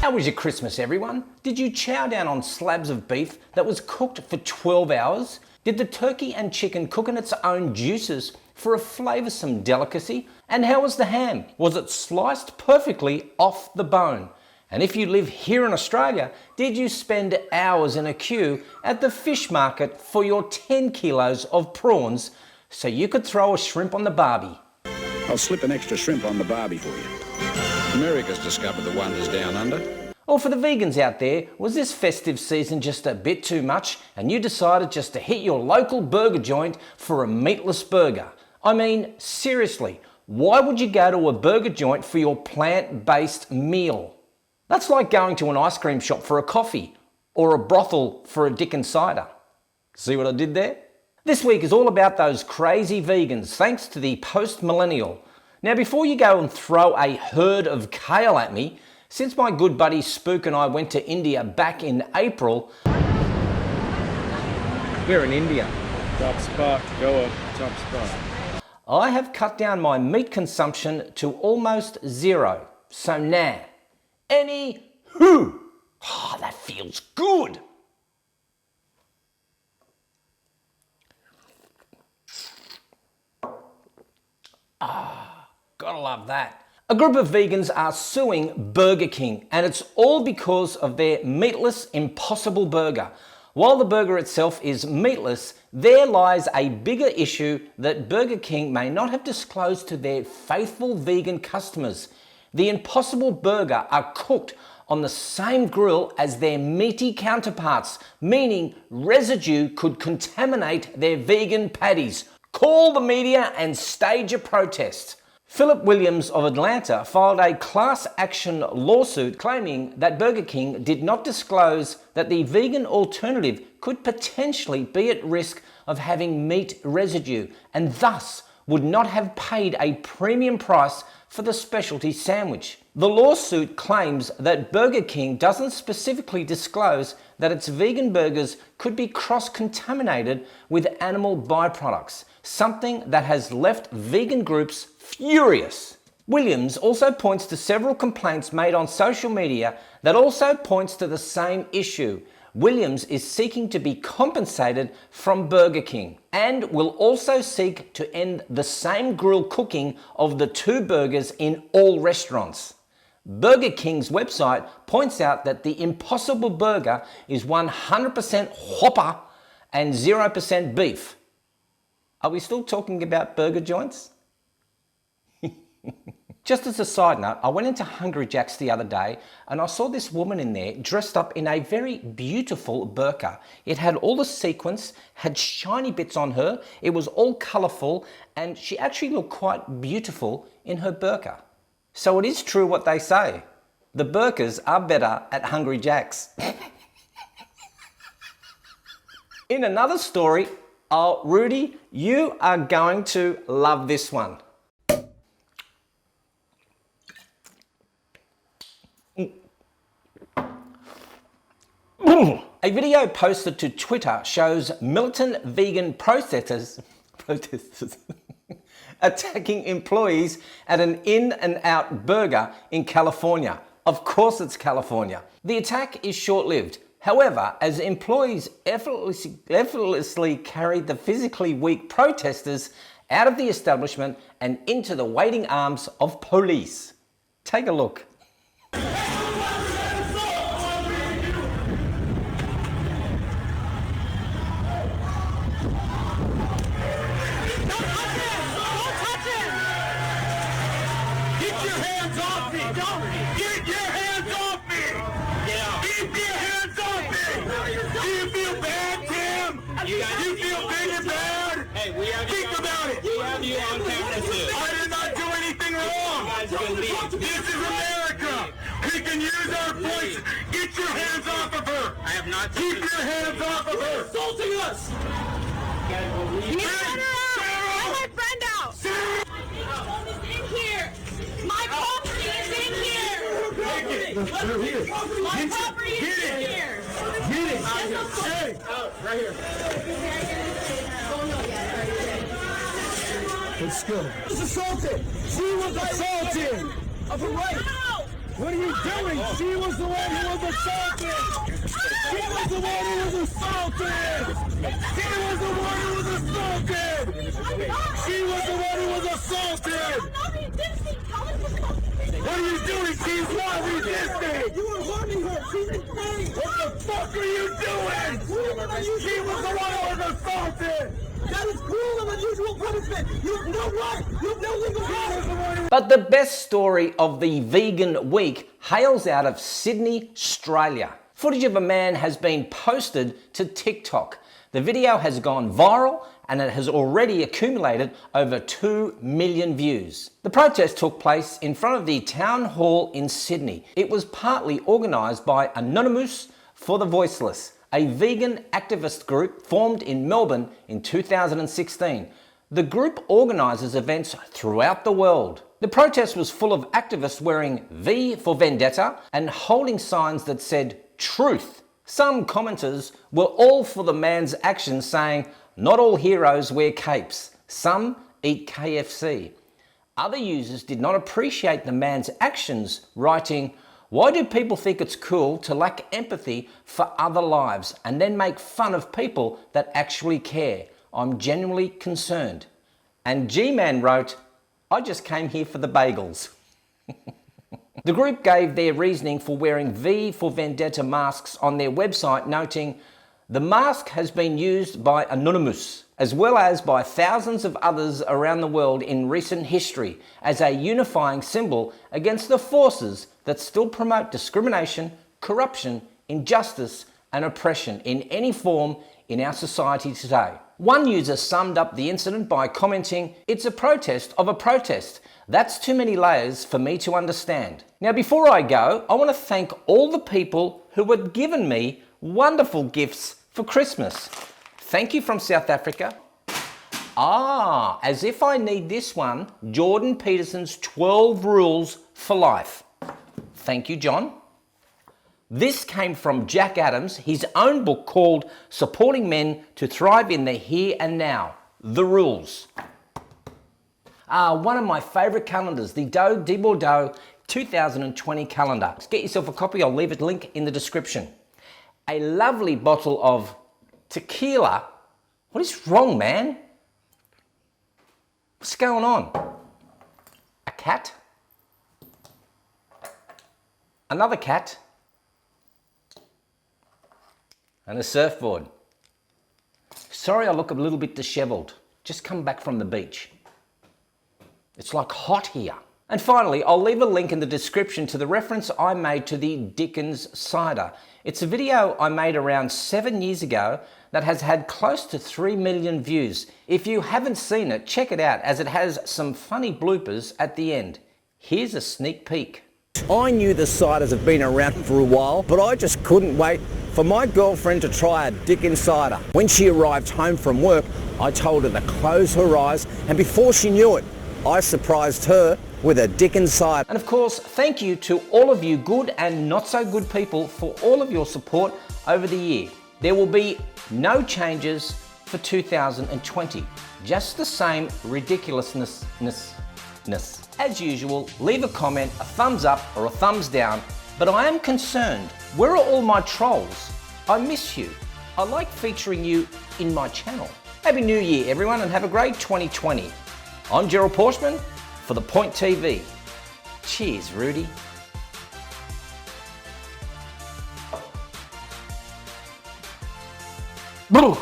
How was your Christmas, everyone? Did you chow down on slabs of beef that was cooked for 12 hours? Did the turkey and chicken cook in its own juices for a flavoursome delicacy? And how was the ham? Was it sliced perfectly off the bone? And if you live here in Australia, did you spend hours in a queue at the fish market for your 10 kilos of prawns so you could throw a shrimp on the barbie? I'll slip an extra shrimp on the barbie for you. America's discovered the wonders down under. Or for the vegans out there, was this festive season just a bit too much and you decided just to hit your local burger joint for a meatless burger? I mean, seriously, why would you go to a burger joint for your plant-based meal? That's like going to an ice cream shop for a coffee or a brothel for a Dickens cider. See what I did there? This week is all about those crazy vegans, thanks to the post-millennial. Now, before you go and throw a herd of kale at me, since my good buddy Spook and I went to India back in April... We're in India. Top spot, Goa, top spot. I have cut down my meat consumption to almost zero. So now, ANYHOOOO! Oh, that feels good! Gotta love that. A group of vegans are suing Burger King, and it's all because of their meatless Impossible Burger. While the burger itself is meatless, there lies a bigger issue that Burger King may not have disclosed to their faithful vegan customers. The Impossible Burger are cooked on the same grill as their meaty counterparts, meaning residue could contaminate their vegan patties. Call the media and stage a protest. Philip Williams of Atlanta filed a class action lawsuit claiming that Burger King did not disclose that the vegan alternative could potentially be at risk of having meat residue and thus would not have paid a premium price for the specialty sandwich. The lawsuit claims that Burger King doesn't specifically disclose that its vegan burgers could be cross-contaminated with animal byproducts, something that has left vegan groups furious. Williams also points to several complaints made on social media that also points to the same issue. Williams is seeking to be compensated from Burger King and will also seek to end the same grill cooking of the two burgers in all restaurants. Burger King's website points out that the Impossible Burger is 100% Whopper and 0% beef. Are we still talking about burger joints? Just as a side note, I went into Hungry Jack's the other day and I saw this woman in there dressed up in a very beautiful burqa. It had all the sequins, had shiny bits on her, it was all colourful, and she actually looked quite beautiful in her burqa. So it is true what they say. The burqas are better at Hungry Jack's. In another story, oh, Rudy, you are going to love this one. A video posted to Twitter shows militant vegan protesters attacking employees at an In-N-Out burger in California. Of course it's California. The attack is short-lived. However, as employees effortlessly carried the physically weak protesters out of the establishment and into the waiting arms of police. Take a look. This is America! We can use our voice! Get your hands off of her! I have not. Keep your hands off of her! You're assaulting us! You let her out! Let my friend out! My phone is in here! My property is in here! My property is in here! Get it! Hey! Right here. Let's go. She was assaulted! She was assaulted! Of her right! What are you doing? She was the one who was assaulted. She was the one who was assaulted. She was the one who was assaulted. She was the one who was assaulted. What are you doing? She's not resisting. You are harming her. She's in pain. What the fuck are you doing? She was the one who was assaulted. That is cruel and unusual punishment. You have no right. You have no legal right. But the best story of the vegan week hails out of Sydney, Australia. Footage of a man has been posted to TikTok. The video has gone viral and it has already accumulated over 2 million views. The protest took place in front of the town hall in Sydney. It was partly organised by ANYHOOOO for the Voiceless, a vegan activist group formed in Melbourne in 2016. The group organises events throughout the world. The protest was full of activists wearing V for Vendetta and holding signs that said truth. Some commenters were all for the man's actions, saying, "Not all heroes wear capes. Some eat KFC." Other users did not appreciate the man's actions, writing, "Why do people think it's cool to lack empathy for other lives and then make fun of people that actually care? I'm genuinely concerned." And G-Mann wrote, "I just came here for the bagels." The group gave their reasoning for wearing V for Vendetta masks on their website, noting, "The mask has been used by ANYHOOOO, as well as by thousands of others around the world in recent history, as a unifying symbol against the forces that still promote discrimination, corruption, injustice, and oppression in any form in our society today." One user summed up the incident by commenting, "It's a protest of a protest. That's too many layers for me to understand." Now, before I go, I want to thank all the people who had given me wonderful gifts for Christmas. Thank you from South Africa. As if I need this one, Jordan Peterson's 12 Rules for Life. Thank you, John. This came from Jack Adams, his own book called Supporting Men to Thrive in the Here and Now, The Rules. One of my favourite calendars, the Dogue deBordeaux 2020 calendar. Get yourself a copy, I'll leave a link in the description. A lovely bottle of tequila. What is wrong, man? What's going on? A cat? Another cat? And a surfboard. Sorry I look a little bit dishevelled. Just come back from the beach. It's like hot here. And finally, I'll leave a link in the description to the reference I made to the Dickens Cider. It's a video I made around 7 years ago that has had close to 3 million views. If you haven't seen it, check it out as it has some funny bloopers at the end. Here's a sneak peek. I knew the ciders have been around for a while, but I just couldn't wait for my girlfriend to try a Dickens cider. When she arrived home from work, I told her to close her eyes, and before she knew it, I surprised her with a Dickens cider. And of course, thank you to all of you good and not so good people for all of your support over the year. There will be no changes for 2020, just the same ridiculousness. As usual, leave a comment, a thumbs up or a thumbs down, but I am concerned. Where are all my trolls? I miss you. I like featuring you in my channel. Happy New Year, everyone, and have a great 2020. I'm Gerald Pauschmann for The Point TV. Cheers, Rudy. Boo!